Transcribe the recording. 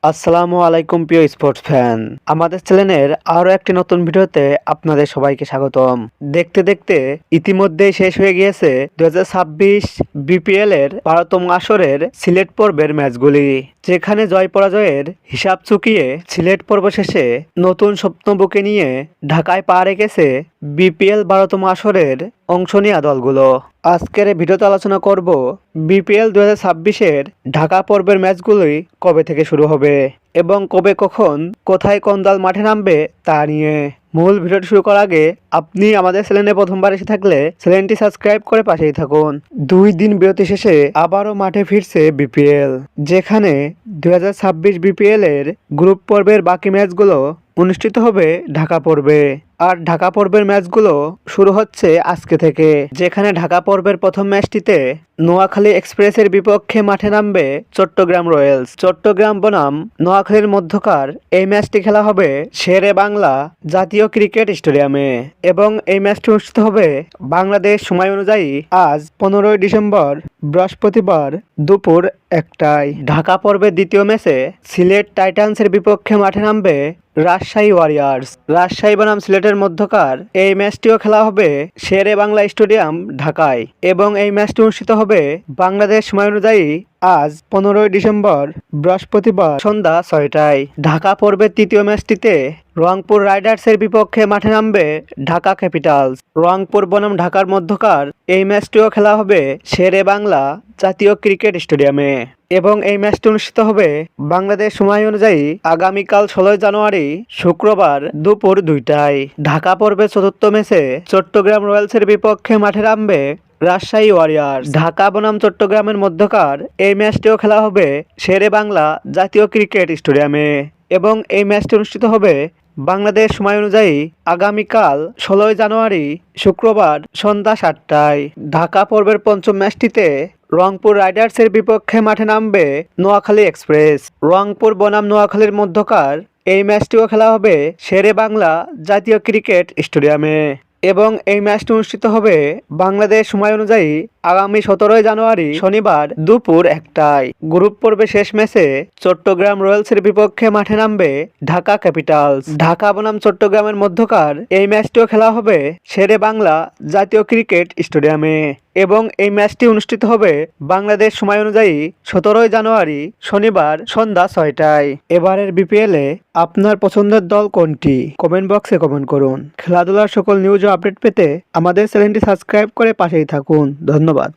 আসসালামু আলাইকুম প্রিয় স্পোর্টস ফ্যান, আমাদের চ্যানেলের আরো একটি নতুন ভিডিওতে আপনাদের সবাইকে স্বাগতম। দেখতে দেখতে ইতিমধ্যেই শেষ হয়ে গিয়েছে 2026 বিপিএল এর 12তম আসরের সিলেট পর্বের ম্যাচগুলি, যেখানে জয় পরাজয়ের হিসাব চুকিয়ে সিলেট পর্ব শেষে নতুন স্বপ্ন বুকে নিয়ে ঢাকায় পা রেখেছে বিপিএল 12তম আসরের অংশ নেওয়া দলগুলো। আজকের এই ভিডিওতে আলোচনা করব বিপিএল 2026-এর ঢাকা পর্বের ম্যাচগুলোই কবে থেকে শুরু হবে এবং কবে কখন কোথায় কোন দল মাঠে নামবে তা নিয়ে। মূল ভিডিওটি শুরু করার আগে আপনি আমাদের চ্যানেলে প্রথমবার এসে থাকলে চ্যানেলটি সাবস্ক্রাইব করে পাশেই থাকুন। 2 দিন বিরতি শেষে আবারও মাঠে ফিরছে বিপিএল, যেখানে 2026 বিপিএল এর গ্রুপ পর্বের বাকি ম্যাচগুলো অনুষ্ঠিত হবে ঢাকা পর্বে। আর ঢাকা পর্বের ম্যাচগুলো শুরু হচ্ছে আজকে থেকে, যেখানে ঢাকা পর্বের প্রথম ম্যাচটিতে নোয়াখালী এক্সপ্রেসের বিপক্ষে মাঠে নামবে চট্টগ্রাম রয়্যালস। চট্টগ্রাম বনাম নোয়াখালীর মধ্যকার এই ম্যাচটি খেলা হবে শেরে বাংলা জাতীয় ক্রিকেট স্টেডিয়ামে এবং এই ম্যাচটি অনুষ্ঠিত হবে বাংলাদেশ সময় অনুযায়ী আজ 15 ডিসেম্বর বৃহস্পতিবার দুপুর 1টায়। ঢাকা পর্বের দ্বিতীয় ম্যাচে সিলেট টাইটান্সের বিপক্ষে মাঠে নামবে রাজশাহী ওয়ারিয়র্স। রাজশাহী বনাম সিলেটের মধ্যকার এই ম্যাচটিও খেলা হবে শেরে বাংলা স্টেডিয়াম ঢাকায় এবং এই ম্যাচটি অনুষ্ঠিত হবে বাংলাদেশ সময় অনুযায়ী আজ 15 ডিসেম্বর বৃহস্পতিবার সন্ধ্যা 6টায়। ঢাকা পর্বের তৃতীয় ম্যাচটিতে রংপুর রাইডার্সের বিপক্ষে মাঠে নামবে ঢাকা ক্যাপিটালস। রংপুর বনাম ঢাকার মধ্যকার এই ম্যাচটিও খেলা হবে শেরে বাংলা জাতীয় ক্রিকেট স্টেডিয়ামে এবং এই ম্যাচটি অনুষ্ঠিত হবে বাংলাদেশ সময় অনুযায়ী আগামীকাল 16 জানুয়ারি শুক্রবার দুপুর 2টায়। ঢাকা পর্বের চতুর্থ ম্যাচে চট্টগ্রাম রয়্যালসের বিপক্ষে মাঠে নামবে রাজশাহী ওয়ারিয়র্স। ঢাকা বনাম চট্টগ্রামের মধ্যকার এই ম্যাচটিও খেলা হবে শেরে বাংলা জাতীয় ক্রিকেট স্টেডিয়ামে এবং এই ম্যাচটি অনুষ্ঠিত হবে বাংলাদেশ সময় অনুযায়ী আগামীকাল 16 জানুয়ারি শুক্রবার সন্ধ্যা 7টায়। ঢাকা পর্বের পঞ্চম ম্যাচটিতে রংপুর রাইডার্সের বিপক্ষে মাঠে নামবে নোয়াখালী এক্সপ্রেস। রংপুর বনাম নোয়াখালীর মধ্যকার এই ম্যাচটিও খেলা হবে শেরে বাংলা জাতীয় ক্রিকেট স্টেডিয়ামে এবং এই ম্যাচটি অনুষ্ঠিত হবে বাংলাদেশ সময় অনুযায়ী আগামী 17 জানুয়ারি শনিবার দুপুর 1টায়। গ্রুপ পর্বে শেষ ম্যাচে চট্টগ্রাম রয়্যালসের বিপক্ষে মাঠে নামবে ঢাকা ক্যাপিটালস। ঢাকা বনাম চট্টগ্রামের মধ্যকার এই ম্যাচটিও খেলা হবে শেরে বাংলা জাতীয় ক্রিকেট স্টেডিয়ামে এবং এই ম্যাচটি অনুষ্ঠিত হবে বাংলাদেশ সময় অনুযায়ী 17 জানুয়ারি শনিবার সন্ধ্যা 6টায়। এবারের বিপিএলে আপনার পছন্দের দল কোনটি? কমেন্ট বক্সে কমেন্ট করুন। খেলাধুলার সকল নিউজ ও আপডেট পেতে আমাদের চ্যানেলটি সাবস্ক্রাইব করে পাশেই থাকুন। ধন্যবাদ।